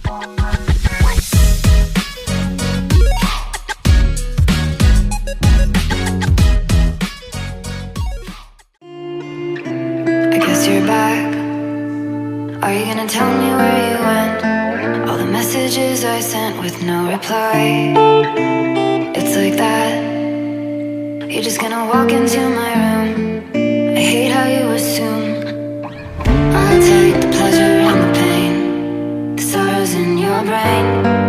I guess you're back. Are you gonna tell me where you went? All the messages I sent with no reply. It's like that. You're just gonna walk into my room. I hate how you assume I'll take the pleasure and the pain, the sorrows in your brain.